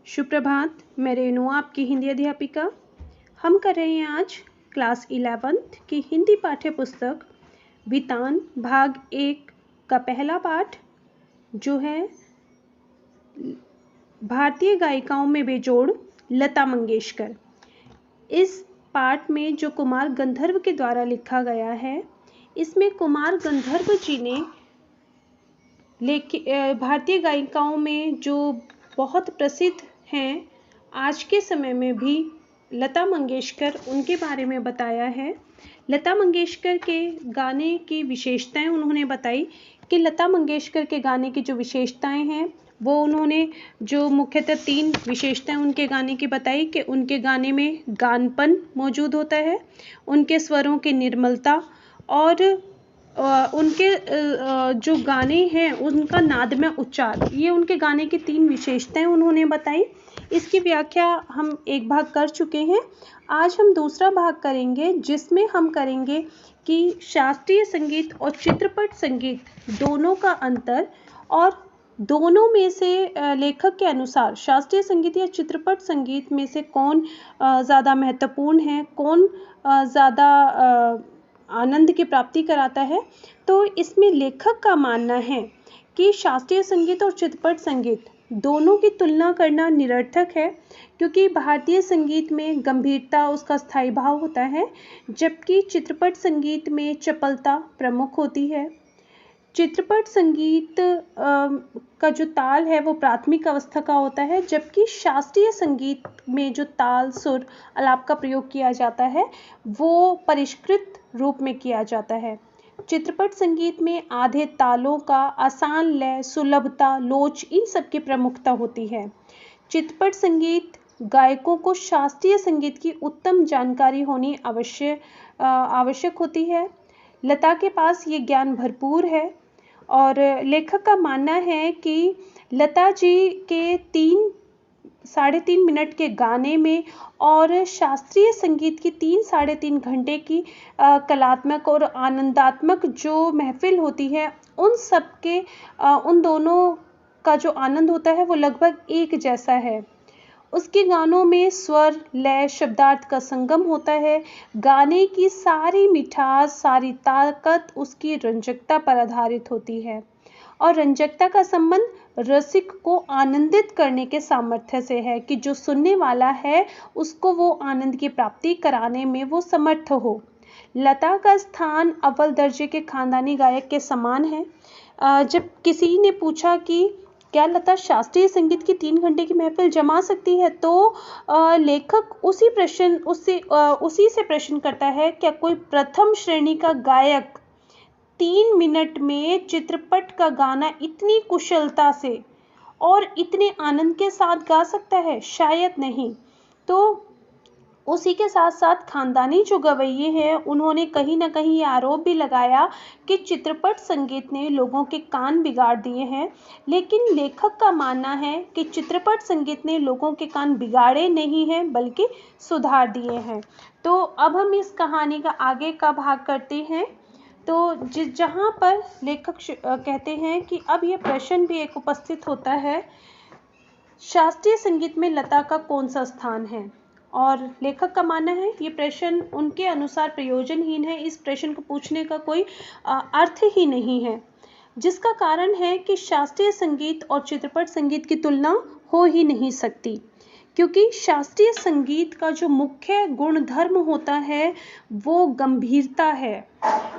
सुप्रभात, मैं रेणु आपकी हिंदी अध्यापिका। हम कर रहे हैं आज क्लास 11th की हिंदी पाठ्य पुस्तक वितान भाग 1 का पहला पाठ, जो है भारतीय गायिकाओं में बेजोड़ लता मंगेशकर। इस पाठ में जो कुमार गंधर्व के द्वारा लिखा गया है, इसमें कुमार गंधर्व जी ने भारतीय गायिकाओं में जो बहुत प्रसिद्ध हैं, आज के समय में भी लता मंगेशकर, उनके बारे में बताया है। लता मंगेशकर के गाने की विशेषताएं उन्होंने बताई कि लता मंगेशकर के गाने की जो विशेषताएं हैं, वो उन्होंने जो मुख्यतः 3 विशेषताएं उनके गाने की बताई कि उनके गाने में गानपन मौजूद होता है, उनके स्वरों की निर्मलता और उनके जो गाने हैं उनका नादमय उच्चार, ये उनके गाने की 3 विशेषताएं उन्होंने बताई। इसकी व्याख्या हम एक भाग कर चुके हैं। आज हम दूसरा भाग करेंगे, जिसमें हम करेंगे कि शास्त्रीय संगीत और चित्रपट संगीत दोनों का अंतर, और दोनों में से लेखक के अनुसार शास्त्रीय संगीत या चित्रपट संगीत में से कौन ज़्यादा महत्वपूर्ण है, कौन ज़्यादा आनंद की प्राप्ति कराता है। तो इसमें लेखक का मानना है कि शास्त्रीय संगीत और चित्रपट संगीत दोनों की तुलना करना निरर्थक है, क्योंकि भारतीय संगीत में गंभीरता, उसका स्थायी भाव होता है, जबकि चित्रपट संगीत में चपलता प्रमुख होती है। चित्रपट संगीत का जो ताल है वो प्राथमिक अवस्था का होता है, जबकि शास्त्रीय संगीत में जो ताल, सुर, आलाप का प्रयोग किया जाता है वो परिष्कृत रूप में किया जाता है। चित्रपट संगीत में आधे तालों का आसान लय, सुलभता, लोच, इन सब की प्रमुखता होती है। चित्रपट संगीत गायकों को शास्त्रीय संगीत की उत्तम जानकारी होनी आवश्यक होती है। लता के पास ये ज्ञान भरपूर है, और लेखक का मानना है कि लता जी के 3-3.5 मिनट के गाने में और शास्त्रीय संगीत की 3-3.5 घंटे की कलात्मक और आनंदात्मक जो महफिल होती है, उन दोनों का जो आनंद होता है वो लगभग एक जैसा है। उसके गानों में स्वर, लय, शब्दार्थ का संगम होता है। गाने की सारी मिठास, सारी ताकत उसकी रंजकता पर आधारित होती है, और रंजकता का संबंध रसिक को आनंदित करने के सामर्थ्य से है कि जो सुनने वाला है उसको वो आनंद की प्राप्ति कराने में वो समर्थ हो। लता का स्थान अव्वल दर्जे के खानदानी गायक के समान है। जब किसी ने पूछा कि क्या लता शास्त्रीय संगीत की 3 घंटे की महफिल जमा सकती है, तो लेखक उसी से प्रश्न करता है, क्या कोई प्रथम श्रेणी का गायक 3 मिनट में चित्रपट का गाना इतनी कुशलता से और इतने आनंद के साथ गा सकता है? शायद नहीं। तो उसी के साथ साथ खानदानी जो गवैये हैं, उन्होंने कहीं ना कहीं ये आरोप भी लगाया कि चित्रपट संगीत ने लोगों के कान बिगाड़ दिए हैं, लेकिन लेखक का मानना है कि चित्रपट संगीत ने लोगों के कान बिगाड़े नहीं हैं, बल्कि सुधार दिए हैं। तो अब हम इस कहानी का आगे का भाग करते हैं। तो जहाँ पर लेखक कहते हैं कि अब ये प्रश्न भी एक उपस्थित होता है, शास्त्रीय संगीत में लता का कौन सा स्थान है, और लेखक का मानना है ये प्रश्न उनके अनुसार प्रयोजनहीन है, इस प्रश्न को पूछने का कोई अर्थ ही नहीं है, जिसका कारण है कि शास्त्रीय संगीत और चित्रपट संगीत की तुलना हो ही नहीं सकती, क्योंकि शास्त्रीय संगीत का जो मुख्य गुणधर्म होता है वो गंभीरता है,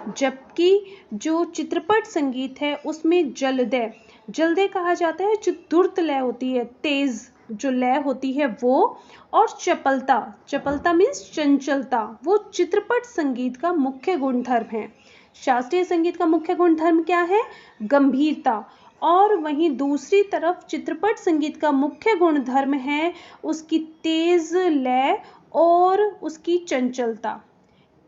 जबकि जो चित्रपट संगीत है उसमें जल्दे कहा जाता है, जो द्रुत लय होती है, तेज जो लय होती है वो, और चपलता मीन्स चंचलता, वो चित्रपट संगीत का मुख्य गुणधर्म है। शास्त्रीय संगीत का मुख्य गुणधर्म क्या है? गंभीरता। और वहीं दूसरी तरफ चित्रपट संगीत का मुख्य गुणधर्म है उसकी तेज लय और उसकी चंचलता।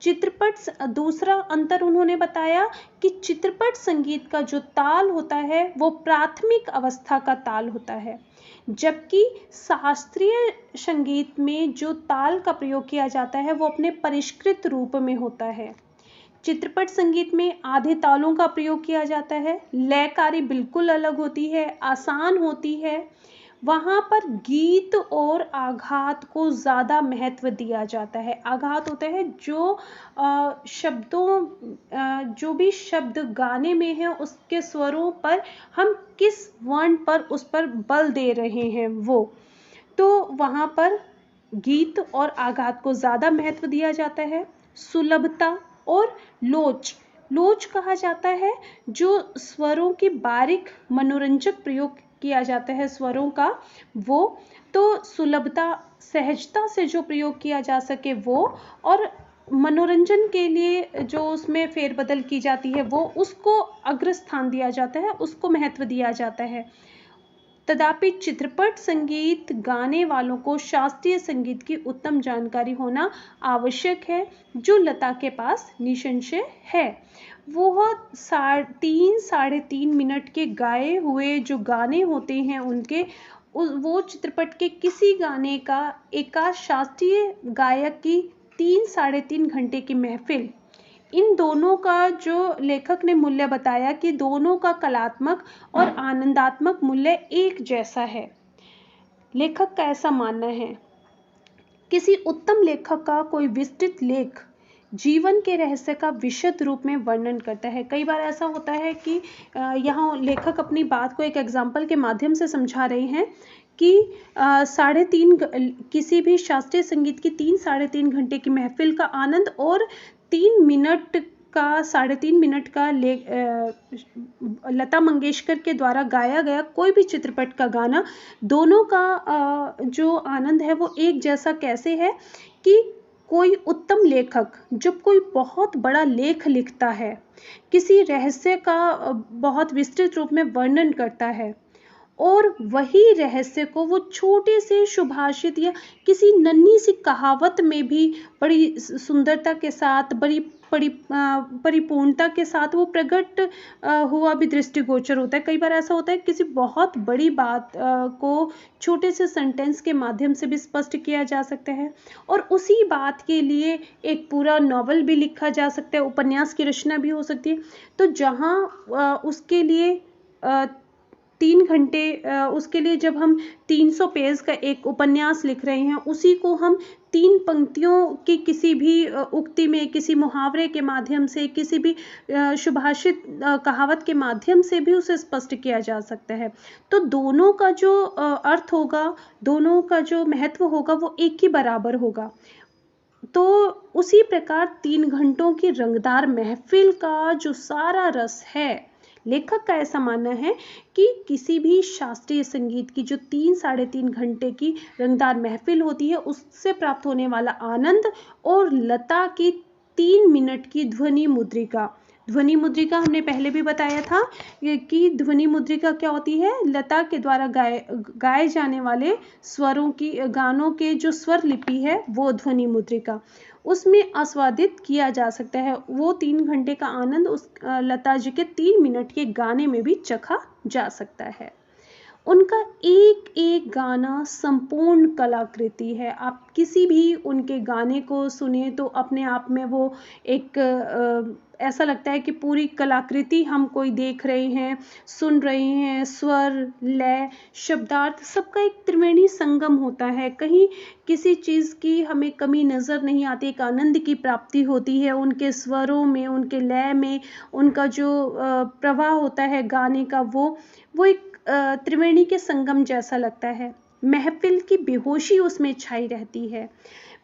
दूसरा अंतर उन्होंने बताया कि चित्रपट संगीत का जो ताल होता है वो प्राथमिक अवस्था का ताल होता है, जबकि शास्त्रीय संगीत में जो ताल का प्रयोग किया जाता है वो अपने परिष्कृत रूप में होता है। चित्रपट संगीत में आधे तालों का प्रयोग किया जाता है, लयकारी बिल्कुल अलग होती है, आसान होती है, वहाँ पर गीत और आघात को ज़्यादा महत्व दिया जाता है। आघात होता है जो जो भी शब्द गाने में है उसके स्वरों पर हम किस वर्ण पर उस पर बल दे रहे हैं वो। तो वहाँ पर गीत और आघात को ज़्यादा महत्व दिया जाता है। सुलभता और लोच, लोच कहा जाता है जो स्वरों की बारीक मनोरंजक प्रयोग किया जाता है स्वरों का वो। तो सुलभता, सहजता से जो प्रयोग किया जा सके वो, और मनोरंजन के लिए जो उसमें फेरबदल की जाती है वो, उसको अग्रस्थान दिया जाता है, उसको महत्व दिया जाता है। तथापि चित्रपट संगीत गाने वालों को शास्त्रीय संगीत की उत्तम जानकारी होना आवश्यक है, जो लता के पास निसंशय है। वो 3-3.5 मिनट के गाए हुए जो गाने होते हैं उनके, वो चित्रपट के किसी गाने का एकाध शास्त्रीय गायक की 3-3.5 घंटे की महफिल, इन दोनों का जो लेखक ने मूल्य बताया कि दोनों का कलात्मक और आनंदात्मक मूल्य एक जैसा है। लेखक का ऐसा मानना है। किसी उत्तम लेखक का कोई विस्तृत लेख जीवन के रहस्य का विशद रूप में वर्णन करता है। कई बार ऐसा होता है कि यहाँ लेखक अपनी बात को एक एग्जाम्पल के माध्यम से समझा रहे हैं कि 3.5 किसी भी शास्त्रीय संगीत की 3-3.5 घंटे की महफिल का आनंद और 3 मिनट का 3.5 मिनट का लता मंगेशकर के द्वारा गाया गया कोई भी चित्रपट का गाना, दोनों का जो आनंद है वो एक जैसा कैसे है कि कोई उत्तम लेखक जब कोई बहुत बड़ा लेख लिखता है, किसी रहस्य का बहुत विस्तृत रूप में वर्णन करता है, और वही रहस्य को वो छोटे से सुभाषित या किसी नन्ही सी कहावत में भी बड़ी सुंदरता के साथ, बड़ी परिपूर्णता के साथ वो प्रकट हुआ भी दृष्टिगोचर होता है। कई बार ऐसा होता है किसी बहुत बड़ी बात को छोटे से सेंटेंस के माध्यम से भी स्पष्ट किया जा सकता है, और उसी बात के लिए एक पूरा नॉवल भी लिखा जा सकता है, उपन्यास की रचना भी हो सकती है। तो जहाँ उसके लिए 3 घंटे, उसके लिए जब हम 300 पेज का एक उपन्यास लिख रहे हैं, उसी को हम 3 पंक्तियों की किसी भी उक्ति में, किसी मुहावरे के माध्यम से, किसी भी सुभाषित कहावत के माध्यम से भी उसे स्पष्ट किया जा सकता है। तो दोनों का जो अर्थ होगा, दोनों का जो महत्व होगा वो एक ही बराबर होगा। तो उसी प्रकार 3 घंटों की रंगदार महफिल का जो सारा रस है, लेखक का ऐसा मानना है कि किसी भी शास्त्रीय संगीत की जो 3-3.5 घंटे की रंगदार महफिल होती है, उससे प्राप्त होने वाला आनंद, और लता की 3 मिनट की ध्वनि मुद्रिका। ध्वनि मुद्रिका हमने पहले भी बताया था कि ध्वनि मुद्रिका क्या होती है। लता के द्वारा गाए जाने वाले स्वरों की, गानों के जो स्वर लिपि है वो ध्वनि मुद्रिका, उसमें आस्वादित किया जा सकता है। वो 3 घंटे का आनंद उस लता जी के 3 मिनट के गाने में भी चखा जा सकता है। उनका एक एक गाना संपूर्ण कलाकृति है। आप किसी भी उनके गाने को सुने तो अपने आप में वो एक ऐसा लगता है कि पूरी कलाकृति हम कोई देख रहे हैं, सुन रहे हैं। स्वर, लय, शब्दार्थ सबका एक त्रिवेणी संगम होता है। कहीं किसी चीज़ की हमें कमी नज़र नहीं आती, एक आनंद की प्राप्ति होती है उनके स्वरों में, उनके लय में, उनका जो प्रवाह होता है गाने का, वो एक त्रिवेणी के संगम जैसा लगता है। महफिल की बेहोशी उसमें छाई रहती है।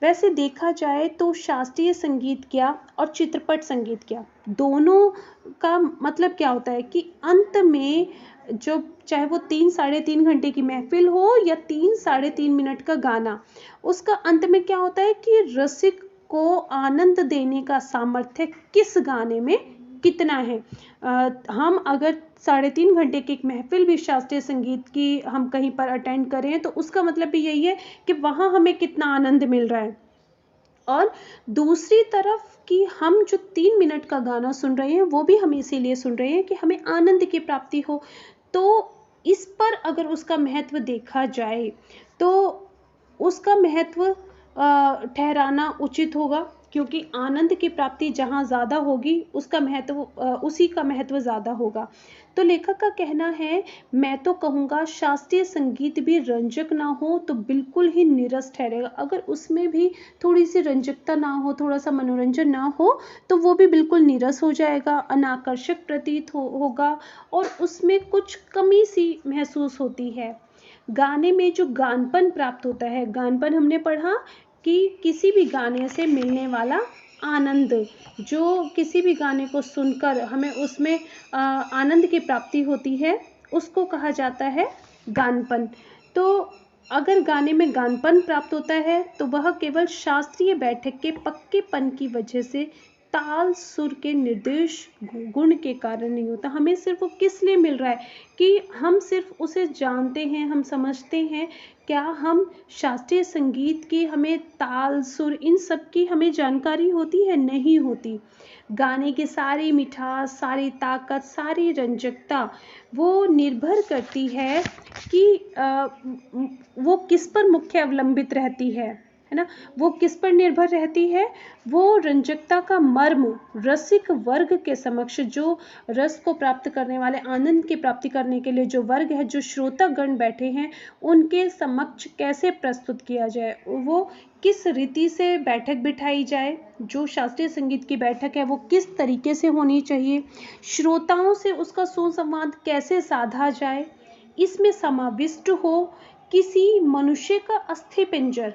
वैसे देखा जाए तो शास्त्रीय संगीत क्या और चित्रपट संगीत क्या, दोनों का मतलब क्या होता है कि अंत में जो, चाहे वो 3-3.5 घंटे की महफिल हो या 3-3.5 मिनट का गाना, उसका अंत में क्या होता है कि रसिक को आनंद देने का सामर्थ्य किस गाने में कितना है। हम अगर 3.5 घंटे की एक महफिल भी शास्त्रीय संगीत की हम कहीं पर अटेंड करें तो उसका मतलब भी यही है कि वहाँ हमें कितना आनंद मिल रहा है। और दूसरी तरफ कि हम जो 3 मिनट का गाना सुन रहे हैं वो भी हम इसीलिए सुन रहे हैं कि हमें आनंद की प्राप्ति हो। तो इस पर अगर उसका महत्व देखा जाए तो उसका महत्व ठहराना उचित होगा क्योंकि आनंद की प्राप्ति जहाँ ज़्यादा होगी उसका महत्व उसी का महत्व ज़्यादा होगा। तो लेखक का कहना है, मैं तो कहूँगा शास्त्रीय संगीत भी रंजक ना हो तो बिल्कुल ही नीरस ठहरेगा। अगर उसमें भी थोड़ी सी रंजकता ना हो, थोड़ा सा मनोरंजन ना हो, तो वो भी बिल्कुल नीरस हो जाएगा, अनाकर्षक प्रतीत होगा और उसमें कुछ कमी सी महसूस होती है। गाने में जो गानपन प्राप्त होता है, गानपन हमने पढ़ा कि किसी भी गाने से मिलने वाला आनंद, जो किसी भी गाने को सुनकर हमें उसमें आनंद की प्राप्ति होती है, उसको कहा जाता है गानपन। तो अगर गाने में गानपन प्राप्त होता है तो वह केवल शास्त्रीय बैठक के पक्केपन की वजह से, ताल सुर के निर्देश गुण के कारण नहीं होता। हमें सिर्फ वो किस लिए मिल रहा है कि हम सिर्फ उसे जानते हैं, हम समझते हैं। क्या हम शास्त्रीय संगीत की हमें ताल सुर इन सब की हमें जानकारी होती है? नहीं होती। गाने की सारी मिठास, सारी ताकत, सारी रंजकता वो निर्भर करती है कि वो किस पर मुख्य अवलंबित रहती है ना? वो किस पर निर्भर रहती है? वो रंजकता का मर्म रसिक वर्ग के समक्ष, जो रस को प्राप्त करने वाले, आनंद की प्राप्ति करने के लिए जो वर्ग है, जो श्रोतागण बैठे हैं, उनके समक्ष कैसे प्रस्तुत किया जाए, वो किस रीति से बैठक बिठाई जाए, जो शास्त्रीय संगीत की बैठक है वो किस तरीके से होनी चाहिए, श्रोताओं से उसका सुसंवाद कैसे साधा जाए, इसमें समाविष्ट हो किसी मनुष्य का अस्थिपंजर,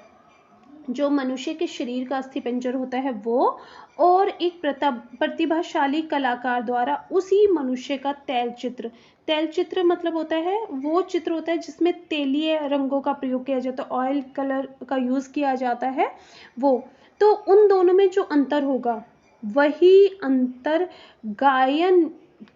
जो मनुष्य के शरीर का अस्थिपंजर होता है वो, और एक प्रतिभाशाली कलाकार द्वारा उसी मनुष्य का तैलचित्र, तैलचित्र मतलब होता है वो चित्र होता है जिसमें तेलीय रंगों का प्रयोग किया जाता है, ऑयल कलर का यूज किया जाता है वो। तो उन दोनों में जो अंतर होगा वही अंतर गायन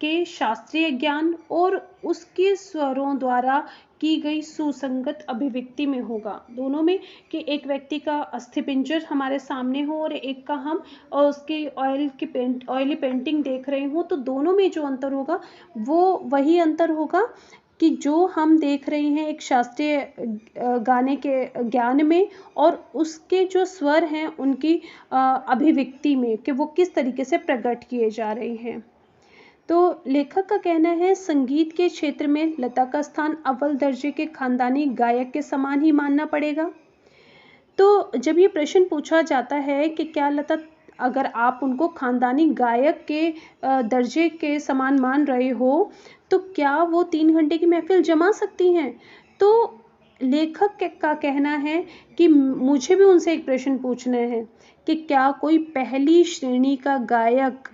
के शास्त्रीय ज्ञान और उसके स्वरों द्वारा की गई सुसंगत अभिव्यक्ति में होगा। दोनों में कि एक व्यक्ति का अस्थिपंजर हमारे सामने हो और एक का हम और उसकी ऑयली पेंटिंग देख रहे हो, तो दोनों में जो अंतर होगा वो वही अंतर होगा कि जो हम देख रहे हैं एक शास्त्रीय गाने के ज्ञान में और उसके जो स्वर हैं उनकी अभिव्यक्ति में, कि वो किस तरीके से प्रकट किए जा रहे हैं। तो लेखक का कहना है, संगीत के क्षेत्र में लता का स्थान अव्वल दर्जे के खानदानी गायक के समान ही मानना पड़ेगा। तो जब ये प्रश्न पूछा जाता है कि क्या लता, अगर आप उनको खानदानी गायक के दर्जे के समान मान रहे हो, तो क्या वो 3 घंटे की महफिल जमा सकती हैं? तो लेखक का कहना है कि मुझे भी उनसे एक प्रश्न पूछना है कि क्या कोई पहली श्रेणी का गायक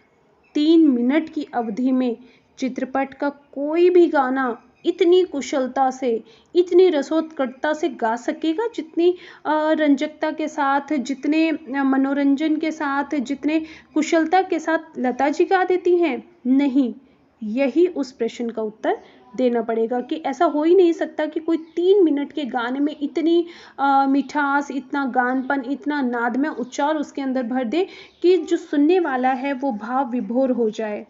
3 मिनट की अवधि में चित्रपट का कोई भी गाना इतनी कुशलता से, इतनी रसोत्कटता से गा सकेगा, जितनी रंजकता के साथ, जितने मनोरंजन के साथ, जितने कुशलता के साथ लता जी गा देती हैं? नहीं। यही उस प्रश्न का उत्तर देना पड़ेगा कि ऐसा हो ही नहीं सकता कि कोई 3 मिनट के गाने में इतनी मिठास, इतना गानपन, इतना नादमय उच्चार उसके अंदर भर दे कि जो सुनने वाला है वो भाव विभोर हो जाए।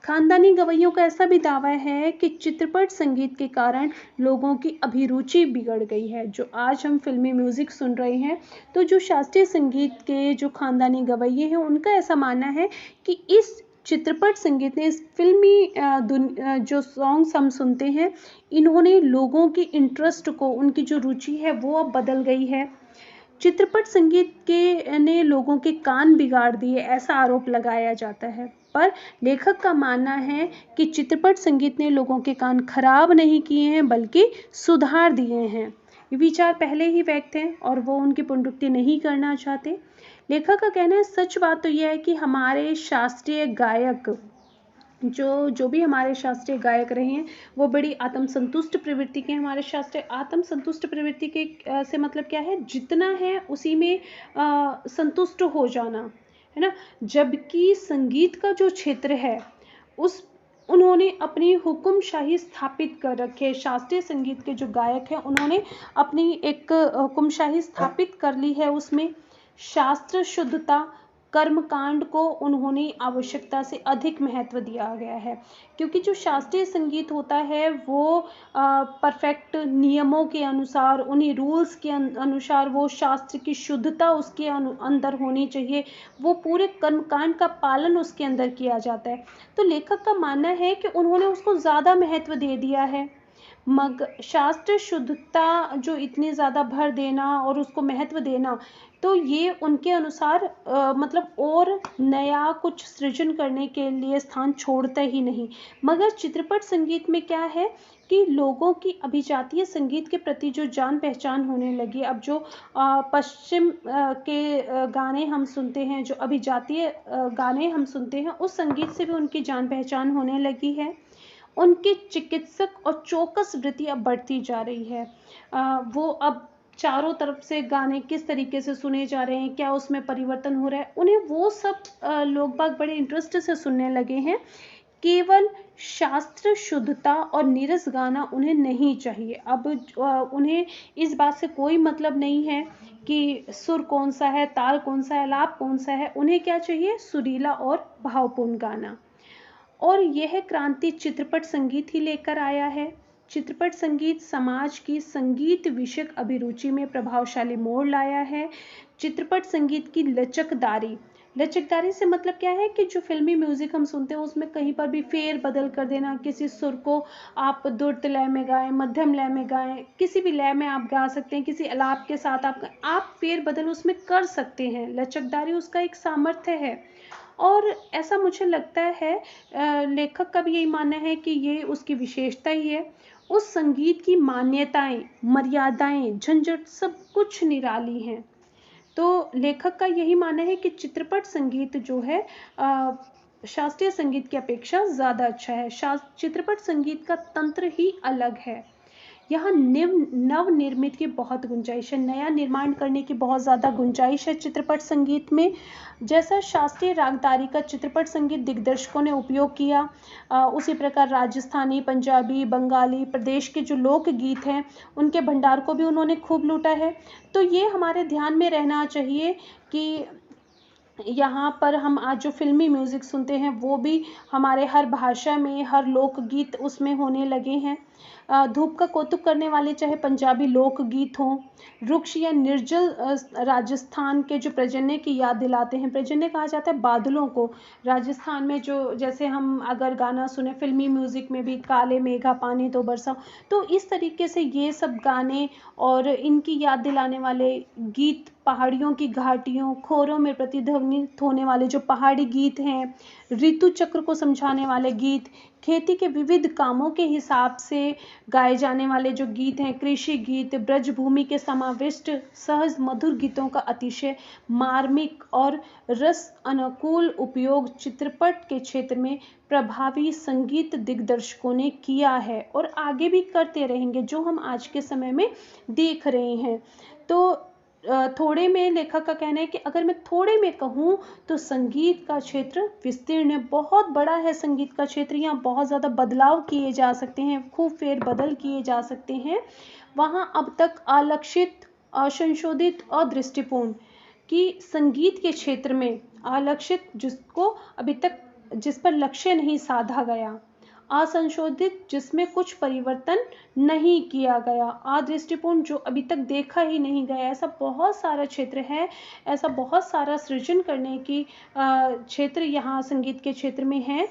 खानदानी गवैयों का ऐसा भी दावा है कि चित्रपट संगीत के कारण लोगों की अभिरुचि बिगड़ गई है। जो आज हम फिल्मी म्यूजिक सुन रहे हैं, तो जो शास्त्रीय संगीत के जो खानदानी गवैये हैं उनका ऐसा मानना है कि इस चित्रपट संगीत ने, इस फिल्मी जो सॉन्ग्स हम सुनते हैं, इन्होंने लोगों की इंटरेस्ट को, उनकी जो रुचि है वो अब बदल गई है। चित्रपट संगीत के ने लोगों के कान बिगाड़ दिए, ऐसा आरोप लगाया जाता है। पर लेखक का मानना है कि चित्रपट संगीत ने लोगों के कान खराब नहीं किए हैं बल्कि सुधार दिए हैं। ये विचार पहले ही व्यक्त हैं और वो उनकी पुनरुक्ति नहीं करना चाहते। लेखक का कहना है, सच बात तो यह है कि हमारे शास्त्रीय गायक, जो भी हमारे शास्त्रीय गायक रहे हैं वो बड़ी आत्मसंतुष्ट प्रवृत्ति के हैं। हमारे शास्त्रीय आत्मसंतुष्ट प्रवृत्ति के से मतलब क्या है? जितना है उसी में संतुष्ट हो जाना, है ना। जबकि संगीत का जो क्षेत्र है उन्होंने अपनी हुकुमशाही स्थापित कर रखी है। शास्त्रीय संगीत के जो गायक हैं उन्होंने अपनी एक हुकुमशाही स्थापित कर ली है। उसमें शास्त्र शुद्धता, कर्मकांड को उन्होंने आवश्यकता से अधिक महत्व दिया गया है, क्योंकि जो शास्त्रीय संगीत होता है वो परफेक्ट नियमों के अनुसार, उन्हीं रूल्स के अनुसार, वो शास्त्र की शुद्धता उसके अंदर होनी चाहिए, वो पूरे कर्मकांड का पालन उसके अंदर किया जाता है। तो लेखक का मानना है कि उन्होंने उसको ज़्यादा महत्व दे दिया है। शास्त्र शुद्धता जो इतनी ज़्यादा भर देना और उसको महत्व देना, तो ये उनके अनुसार मतलब और नया कुछ सृजन करने के लिए स्थान छोड़ता ही नहीं। मगर चित्रपट संगीत में क्या है कि लोगों की अभिजातीय संगीत के प्रति जो जान पहचान होने लगी, अब जो पश्चिम के गाने हम सुनते हैं, जो अभिजातीय गाने हम सुनते हैं, उस संगीत से भी उनकी जान पहचान होने लगी है। उनकी चिकित्सक और चौकस वृत्ति अब बढ़ती जा रही है। वो अब चारों तरफ से गाने किस तरीके से सुने जा रहे हैं, क्या उसमें परिवर्तन हो रहा है, उन्हें वो सब लोग बाग बड़े इंटरेस्ट से सुनने लगे हैं। केवल शास्त्र शुद्धता और नीरस गाना उन्हें नहीं चाहिए। अब उन्हें इस बात से कोई मतलब नहीं है कि सुर कौन सा है, ताल कौन सा है, आलाप कौन सा है, उन्हें क्या चाहिए, सुरीला और भावपूर्ण गाना। और यह क्रांति चित्रपट संगीत ही लेकर आया है। चित्रपट संगीत समाज की संगीत विषयक अभिरुचि में प्रभावशाली मोड़ लाया है। चित्रपट संगीत की लचकदारी, लचकदारी से मतलब क्या है कि जो फिल्मी म्यूजिक हम सुनते हैं उसमें कहीं पर भी फेर बदल कर देना, किसी सुर को आप द्रुत लय में गाएं, मध्यम लय में गाएं, किसी भी लय में आप गा सकते हैं, किसी आलाप के साथ आप फेर बदल उसमें कर सकते हैं। लचकदारी उसका एक सामर्थ्य है। और ऐसा मुझे लगता है, लेखक का भी यही मानना है कि ये उसकी विशेषता ही है। उस संगीत की मान्यताएं, मर्यादाएं, झंझट सब कुछ निराली हैं। तो लेखक का यही मानना है कि चित्रपट संगीत जो है शास्त्रीय संगीत की अपेक्षा ज़्यादा अच्छा है। चित्रपट संगीत का तंत्र ही अलग है। यहाँ नव निर्मित की बहुत गुंजाइश है, नया निर्माण करने की बहुत ज़्यादा गुंजाइश है चित्रपट संगीत में। जैसा शास्त्रीय रागदारी का चित्रपट संगीत दिग्दर्शकों ने उपयोग किया, उसी प्रकार राजस्थानी, पंजाबी, बंगाली प्रदेश के जो लोकगीत हैं उनके भंडार को भी उन्होंने खूब लूटा है। तो ये हमारे ध्यान में रहना चाहिए कि यहाँ पर हम आज जो फिल्मी म्यूज़िक सुनते हैं वो भी हमारे हर भाषा में, हर लोकगीत उसमें होने लगे हैं। धूप का कौतुक करने वाले चाहे पंजाबी लोकगीत हों, रुक्ष या निर्जल राजस्थान के जो पर्जन्य की याद दिलाते हैं। पर्जन्य कहा जाता है बादलों को। राजस्थान में जो, जैसे हम अगर गाना सुने फिल्मी म्यूज़िक में भी, काले मेघा पानी तो बरसाओ, तो इस तरीके से ये सब गाने और इनकी याद दिलाने वाले गीत, पहाड़ियों की घाटियों, खोरों में प्रतिध्वनित होने वाले जो पहाड़ी गीत हैं, ऋतु चक्र को समझाने वाले गीत, खेती के विविध कामों के हिसाब से गाए जाने वाले जो गीत हैं, कृषि गीत, ब्रजभूमि के समाविष्ट सहज मधुर गीतों का अतिशय मार्मिक और रस अनुकूल उपयोग चित्रपट के क्षेत्र में प्रभावी संगीत दिग्दर्शकों ने किया है और आगे भी करते रहेंगे, जो हम आज के समय में देख रहे हैं। तो थोड़े में लेखक का कहना है कि अगर मैं थोड़े में कहूँ तो संगीत का क्षेत्र विस्तीर्ण है, बहुत बड़ा है संगीत का क्षेत्र। यहाँ बहुत ज़्यादा बदलाव किए जा सकते हैं, खूब फेर बदल किए जा सकते हैं। वहाँ अब तक आलक्षित, असंशोधित और दृष्टिपूर्ण कि संगीत के क्षेत्र में आलक्षित, जिसको अभी तक जिस पर लक्ष्य नहीं साधा गया, असंशोधित जिसमें कुछ परिवर्तन नहीं किया गया, अदृष्टिपूर्ण जो अभी तक देखा ही नहीं गया, ऐसा बहुत सारा क्षेत्र है, ऐसा बहुत सारा सृजन करने की क्षेत्र यहाँ संगीत के क्षेत्र में है।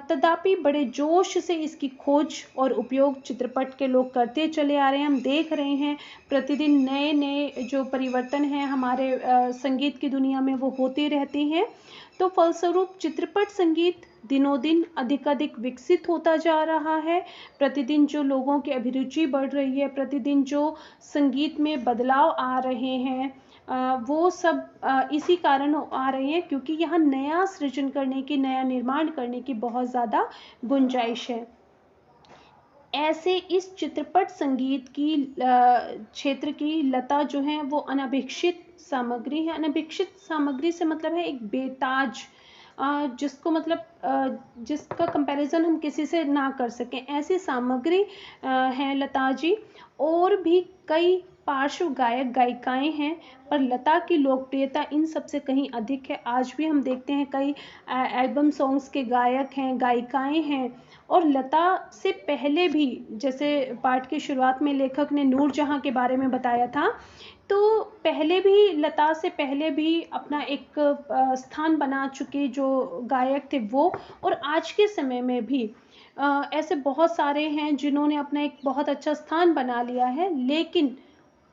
तथापि बड़े जोश से इसकी खोज और उपयोग चित्रपट के लोग करते चले आ रहे हैं। हम देख रहे हैं प्रतिदिन नए नए जो परिवर्तन हैं हमारे संगीत की दुनिया में वो होते रहते हैं। तो फलस्वरूप चित्रपट संगीत दिनों दिन अधिक विकसित होता जा रहा है। प्रतिदिन जो लोगों की अभिरुचि बढ़ रही है, प्रतिदिन जो संगीत में बदलाव आ रहे हैं, वो सब इसी कारण आ रहे हैं क्योंकि यहाँ नया सृजन करने की, नया निर्माण करने की बहुत ज़्यादा गुंजाइश है। ऐसे इस चित्रपट संगीत की क्षेत्र की लता जो है वो अनभिक्षित सामग्री है। अनभिक्षित सामग्री से मतलब है एक बेताज, जिसको मतलब जिसका कंपैरिजन हम किसी से ना कर सकें, ऐसी सामग्री है लता जी। और भी कई पार्श्व गायक गायिकाएं हैं, पर लता की लोकप्रियता इन सब से कहीं अधिक है। आज भी हम देखते हैं कई एल्बम सॉन्ग्स के गायक हैं, गायिकाएं हैं। और लता से पहले भी, जैसे पाठ की शुरुआत में लेखक ने नूरजहां के बारे में बताया था, तो पहले भी, लता से पहले भी अपना एक स्थान बना चुके जो गायक थे वो, और आज के समय में भी ऐसे बहुत सारे हैं जिन्होंने अपना एक बहुत अच्छा स्थान बना लिया है। लेकिन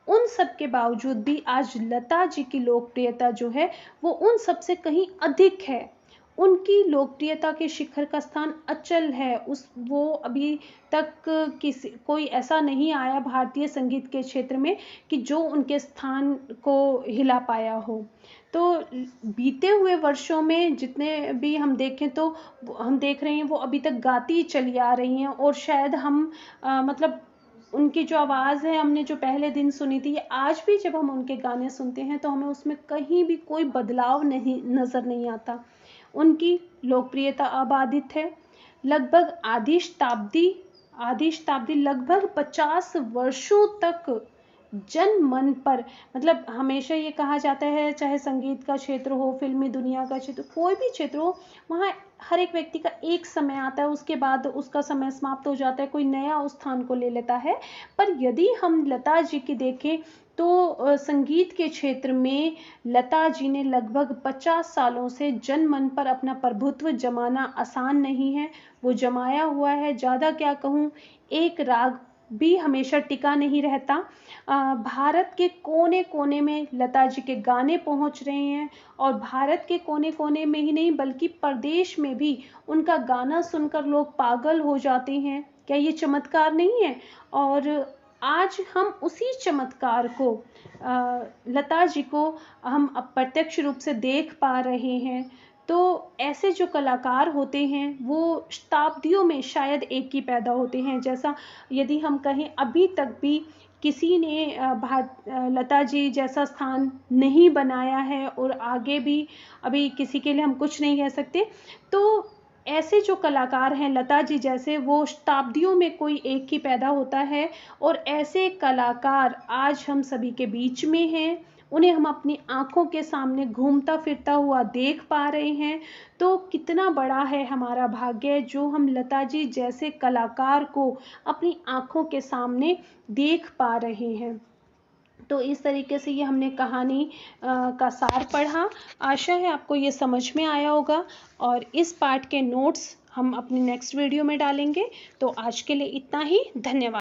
उन सब के बावजूद भी आज लता जी की लोकप्रियता जो है वो उन सब से कहीं अधिक है। उनकी लोकप्रियता के शिखर का स्थान अचल है। वो अभी तक कोई ऐसा नहीं आया भारतीय संगीत के क्षेत्र में कि जो उनके स्थान को हिला पाया हो। तो बीते हुए वर्षों में जितने भी हम देखें तो हम देख रहे हैं वो अभी तक गाती चली आ रही हैं। और शायद हम मतलब उनकी जो आवाज़ है, हमने जो पहले दिन सुनी थी, आज भी जब हम उनके गाने सुनते हैं तो हमें उसमें कहीं भी कोई बदलाव नहीं नज़र नहीं आता। उनकी लोकप्रियता अबाधित है। लगभग आधी शताब्दी लगभग 50 वर्षों तक जन मन पर, मतलब हमेशा ये कहा जाता है, चाहे संगीत का क्षेत्र हो, फिल्मी दुनिया का क्षेत्र, कोई भी क्षेत्र हो, वहाँ हर एक व्यक्ति का एक समय आता है, उसके बाद उसका समय समाप्त हो जाता है, कोई नया उस स्थान को ले लेता है। पर यदि हम लता जी की देखें तो संगीत के क्षेत्र में लता जी ने लगभग 50 सालों से जन मन पर अपना प्रभुत्व जमाना आसान नहीं है, वो जमाया हुआ है। ज़्यादा क्या कहूँ, एक राग भी हमेशा टिका नहीं रहता। भारत के कोने कोने में लता जी के गाने पहुंच रहे हैं, और भारत के कोने कोने में ही नहीं बल्कि प्रदेश में भी उनका गाना सुनकर लोग पागल हो जाते हैं। क्या ये चमत्कार नहीं है? और आज हम उसी चमत्कार को, लता जी को हम अप्रत्यक्ष रूप से देख पा रहे हैं। तो ऐसे जो कलाकार होते हैं वो शताब्दियों में शायद एक ही पैदा होते हैं। जैसा यदि हम कहें, अभी तक भी किसी ने लता जी जैसा स्थान नहीं बनाया है, और आगे भी अभी किसी के लिए हम कुछ नहीं कह सकते। तो ऐसे जो कलाकार हैं लता जी जैसे, वो शताब्दियों में कोई एक ही पैदा होता है, और ऐसे कलाकार आज हम सभी के बीच में हैं। उन्हें हम अपनी आंखों के सामने घूमता फिरता हुआ देख पा रहे हैं। तो कितना बड़ा है हमारा भाग्य जो हम लता जी जैसे कलाकार को अपनी आंखों के सामने देख पा रहे हैं। तो इस तरीके से ये हमने कहानी का सार पढ़ा। आशा है आपको ये समझ में आया होगा, और इस पाठ के नोट्स हम अपनी नेक्स्ट वीडियो में डालेंगे। तो आज के लिए इतना ही। धन्यवाद।